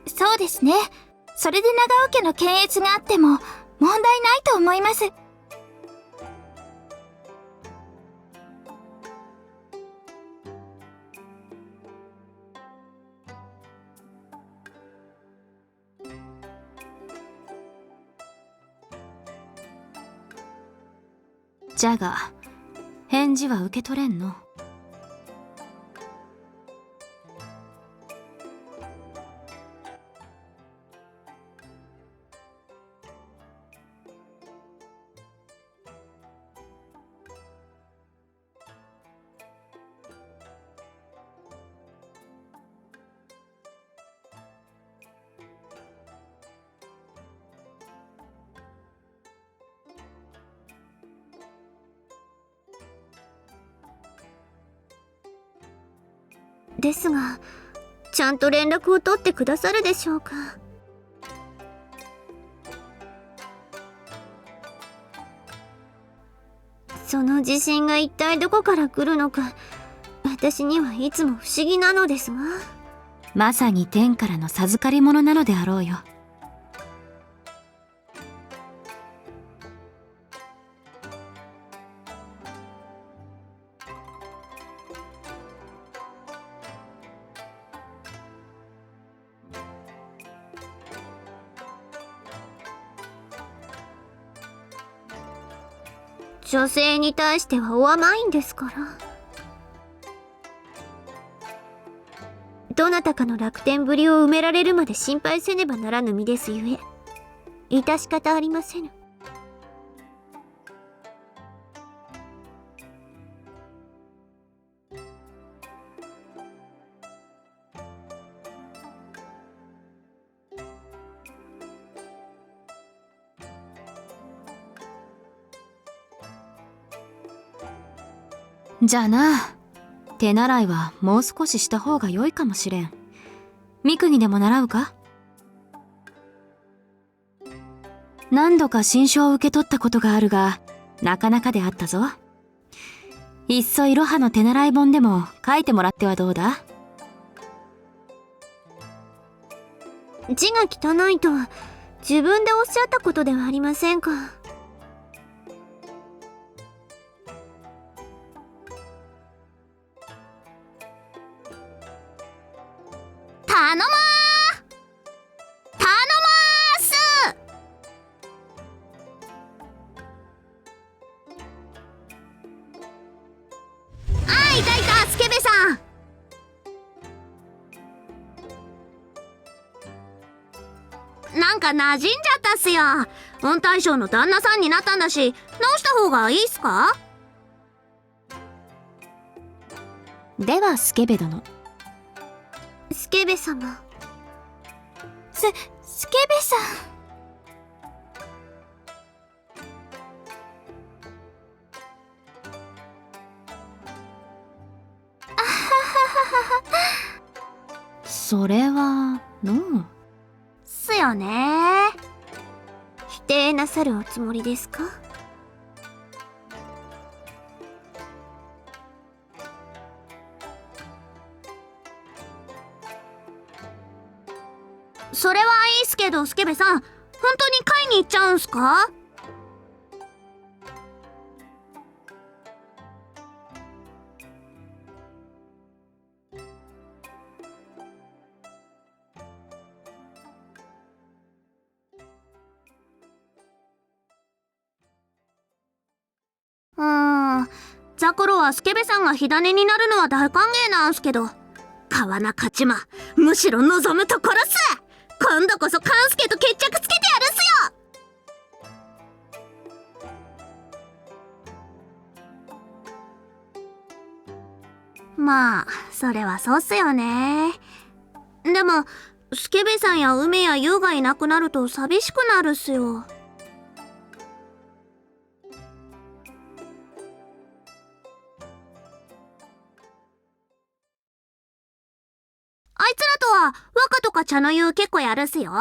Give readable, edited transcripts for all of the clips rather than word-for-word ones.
そうですね。それで長尾家の検閲があっても問題ないと思います。じゃが返事は受け取れんの。ですが、ちゃんと連絡を取ってくださるでしょうか。その自信が一体どこから来るのか、私にはいつも不思議なのですが。まさに天からの授かり物なのであろうよ。女性に対してはお甘いんですから。どなたかの楽天ぶりを埋められるまで心配せねばならぬ身ですゆえ、致し方ありませぬ。じゃあな、手習いはもう少しした方が良いかもしれん。ミクにでも習うか？何度か新書を受け取ったことがあるが、なかなかであったぞ。いっそいろはの手習い本でも書いてもらってはどうだ？字が汚いとは自分でおっしゃったことではありませんか。頼もー頼もーす。あ、いたいた、スケベさん。なんか馴染んじゃったっすよ。御大将の旦那さんになったんだし、直した方がいいっすか？ではスケベ殿。スケベ様。スケベさん。あはははは。それはのう。すよね。否定なさるおつもりですか？それはいいっすけど、スケベさん、本当に買いに行っちゃうんすか？ザコロはスケベさんが火種になるのは大歓迎なんすけど、買わな勝ちま、むしろ望むところっす。今度こそカンスケと決着つけてやるっすよ。まあそれはそうっすよね。でもスケベさんや梅や優がいなくなると寂しくなるっすよ。あいつらとは和歌とか茶の湯結構やるっすよ。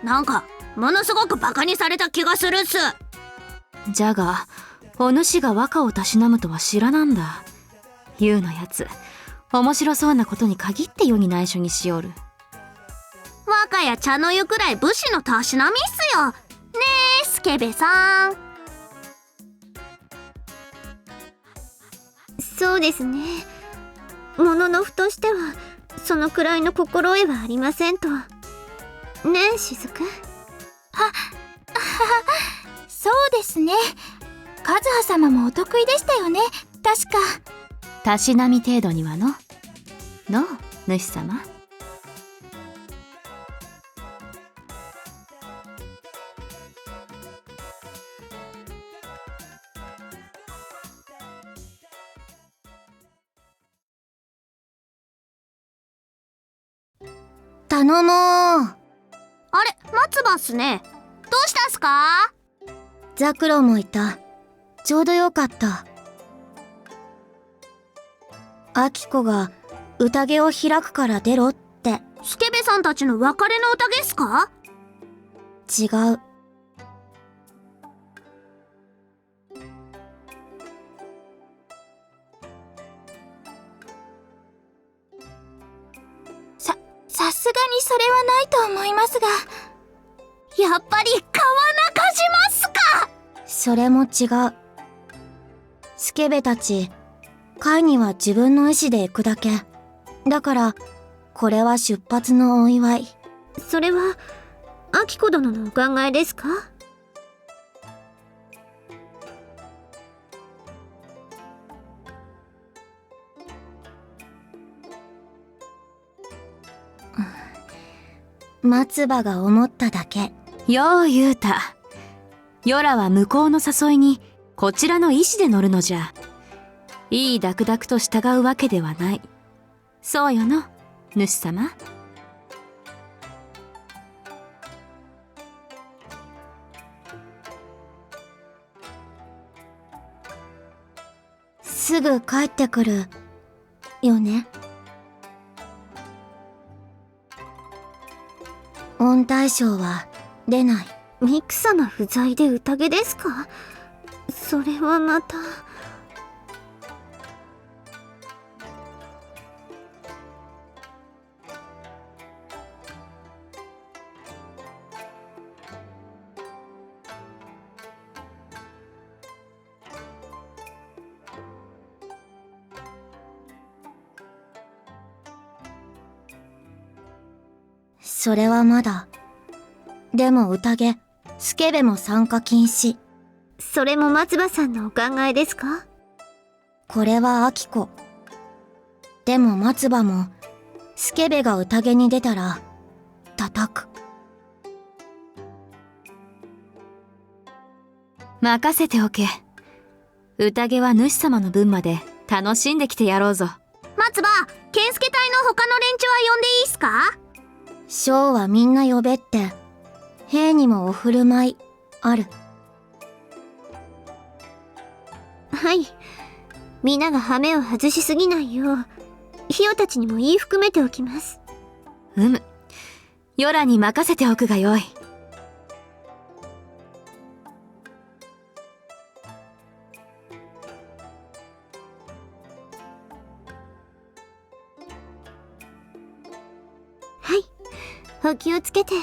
なんかものすごくバカにされた気がするっす。じゃが、お主が和歌をたしなむとは知らなんだ。ユウのやつ、面白そうなことに限って世に内緒にしよる。和歌や茶の湯くらい武士のたしなみっすよ。ねえスケベさん。そうですね。もののふとしてはそのくらいの心得はありませんと。ねえ雫。そうですね。和葉様もお得意でしたよね、確か。たしなみ程度にはの主様。頼もう。あれ松葉っすね。どうしたっすか？ザクロもいた。ちょうどよかった。アキコが宴を開くから出ろって。スケベさんたちの別れの宴っすか？違う。さすがにそれはないと思いますが。やっぱり川中島っすか？それも違う。スケベたち、会には自分の意思で行くだけ。だから、これは出発のお祝い。それはアキコ殿のお考えですか？松葉が思っただけ。よう言うた。ヨラは向こうの誘いにこちらの意志で乗るのじゃ。いいダクダクと従うわけではない。そうよの主様。すぐ帰ってくるよね。御大将は出ない。ミク様不在で宴ですか？それはまた。それはまだ。でも宴、スケベも参加禁止。それも松葉さんのお考えですか？これはアキコ。でも松葉も、スケベが宴に出たら、叩く。任せておけ。宴は主様の分まで楽しんできてやろうぞ。松葉、健介隊の他の連中は呼んでいいっすか？将はみんな呼べって、兵にもお振る舞い、ある。はい。皆が羽目を外しすぎないよう、ヒヨたちにも言い含めておきます。ヨラに任せておくがよい。はい。お気をつけて。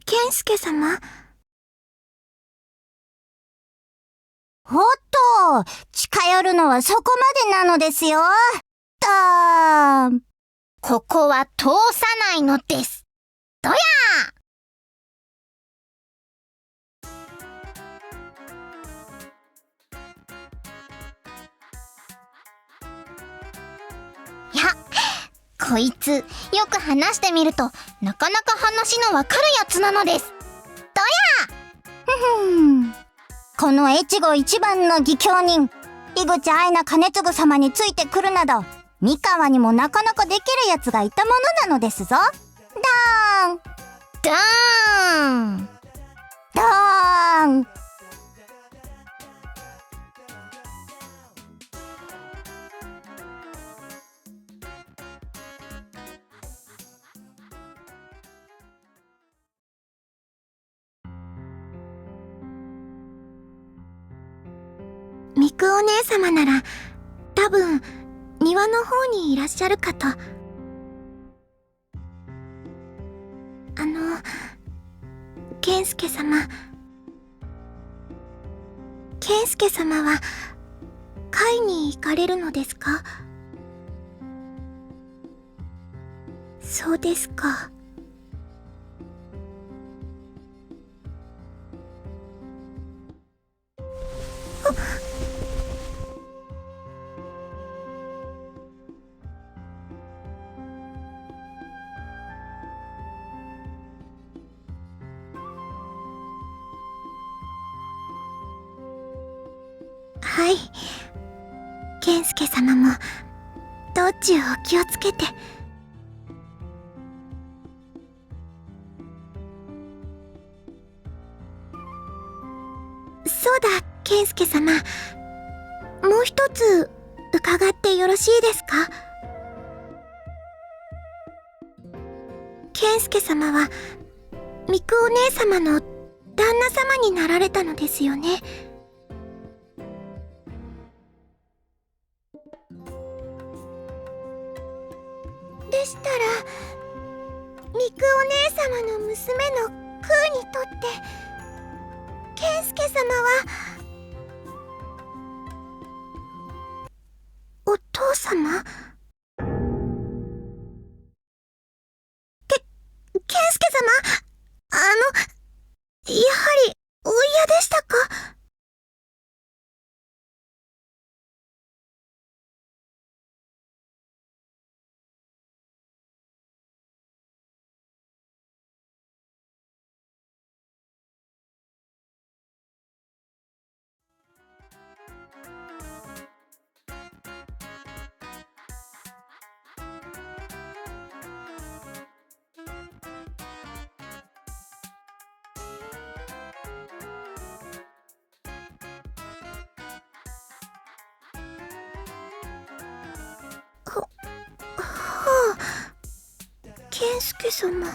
健介様。おっと、近寄るのはそこまでなのですよ。とーん。ここは通さないのです。どやいや、こいつよく話してみるとなかなか話のわかるやつなのです。どやこの越後一番の義兄人、井口愛名兼続様についてくるなど、三河にもなかなかできるやつがいたものなのですぞ。ダーンダーンダーン。ミクお姉様なら多分庭の方にいらっしゃるかと。健介様は会に行かれるのですか？そうですか。はい。健介様も道中お気をつけて。そうだ、健介様。もう一つ伺ってよろしいですか？健介様はミクお姉様の旦那様になられたのですよね。でしたらミクお姉様の娘のクーにとって健介様はお父様？健介様、やはりお嫌でしたか？健介様。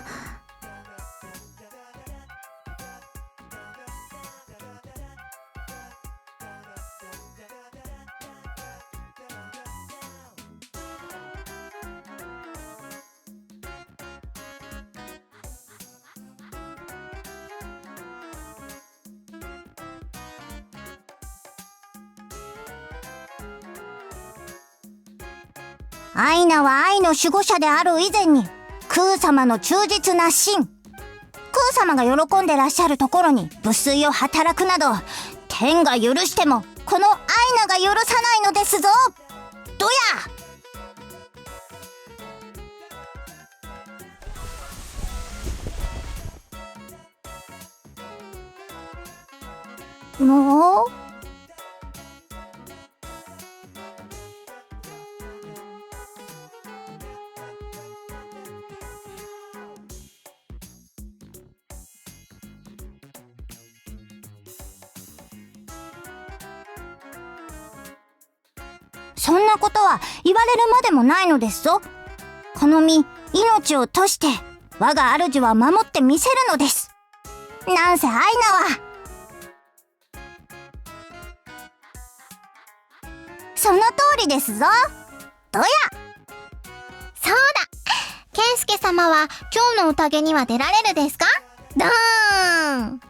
アイナは愛の守護者である以前にクー様の忠実な臣。クー様が喜んでらっしゃるところに不粋を働くなど、天が許してもこのアイナが許さないのですぞ。どや。もうそんなことは言われるまでもないのですぞ。この身、命を賭して我が主は守ってみせるのです。なんせアイナはその通りですぞ。どや。そうだ、健介様は今日の宴には出られるですか？ドーン。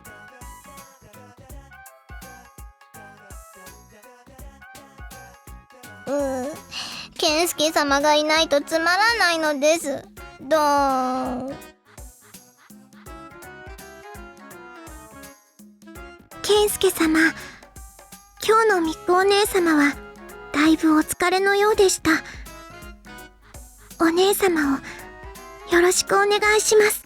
健健介様がいないとつまらないのです。どーん。健介様、今日のミックお姉様はだいぶお疲れのようでした。お姉様をよろしくお願いします。